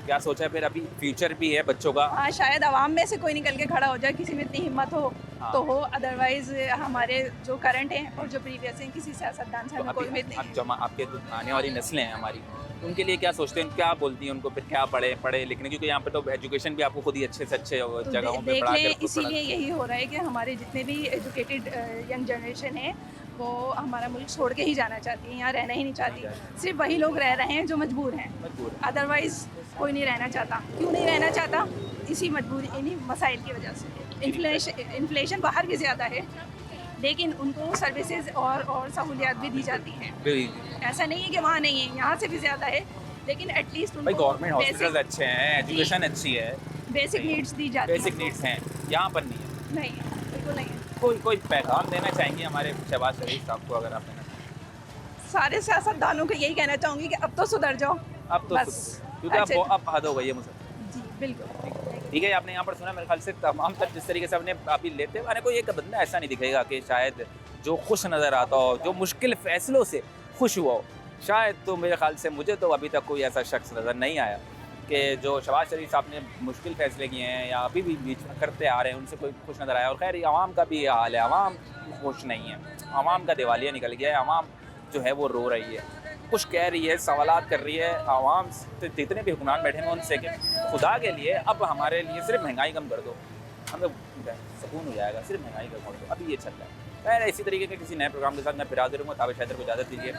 क्या सोचा है फिर? अभी फ्यूचर भी है बच्चों का। हाँ, शायद आवाम में से कोई निकल के खड़ा हो जाए, किसी में इतनी हिम्मत हो हाँ। तो हो, अदरवाइज हमारे जो करंट हैं और जो प्रीवियस हैं, किसी सियासतदान से तो हमें कोई उम्मीद नहीं अब जो आपके जो आने वाली नस्लें हैं हमारी, उनके लिए क्या सोचते हैं, क्या बोलती हैं उनको, फिर क्या पढ़े लिखने, क्योंकि यहाँ पे तो एजुकेशन भी आपको खुद ही अच्छे से अच्छे जगहों पे देख पढ़ा लें, के इसीलिए यही हो रहा है कि हमारे जितने भी एजुकेटेड यंग जनरेशन है वो हमारा मुल्क छोड़ के ही जाना चाहती है, यहाँ रहना ही नहीं चाहती। सिर्फ वही लोग रह रहे हैं जो मजबूर हैं, अदरवाइज़ कोई नहीं रहना चाहता। क्यों नहीं रहना चाहता? इसी मजबूरी, इन्हीं मसाइल की वजह से। इन्फ्लेशन बाहर भी ज़्यादा है, लेकिन उनको सर्विसेज और सहूलियात भी दी जाती हैं। ऐसा नहीं है कि वहाँ नहीं है, यहाँ से भी ज़्यादा है, लेकिन एटलीस्ट भाई गवर्नमेंट हॉस्पिटल्स अच्छे हैं, एजुकेशन अच्छी है, बेसिक नीड्स दी जाती हैं। बेसिक नीड्स हैं, यहाँ पर नहीं है। नहीं, बिल्कुल नहीं है। कोई पैगाम देना चाहेंगे हमारे शहबाज शरीफ साहब को, अगर आप देना सारे सियासतदानों को यही कहना चाहूँगी कि अब तो सुधर जाओ। अब तो बस, क्योंकि अब हद हो गई है मुझे। जी बिल्कुल। ठीक है, आपने यहाँ पर सुना, मेरे ख्याल से तमाम तर जिस तरीके से आपने अभी लेते हुए कोई एक बंदा ऐसा नहीं दिखेगा कि शायद जो खुश नज़र आता हो, जो मुश्किल फैसलों से खुश हुआ हो। शायद तो मेरे ख्याल से मुझे तो अभी तक कोई ऐसा शख्स नज़र नहीं आया कि जो शहबाज शरीफ साहब ने मुश्किल फैसले किए हैं या अभी भी बीच में करते आ रहे हैं, उनसे कोई खुश नज़र आया। और खैर आवाम का भी ये हाल है, आवाम खुश नहीं है, आवाम का दिवालिया निकल गया है, आवाम जो है वो रो रही है, कुछ कह रही है, सवालात कर रही है आवाम से, जितने भी हुक्मरान बैठे हैं उनसे कि खुदा के लिए अब हमारे लिए सिर्फ महंगाई कम कर दो, हमें सुकून हो जाएगा, सिर्फ महंगाई कम कर दो। अभी ये चल रहा है। खैर इसी तरीके के किसी नए प्रोग्राम के साथ मैं फिर हाजिर हूँ। ताबिश हैदर को इजाज़त दीजिए।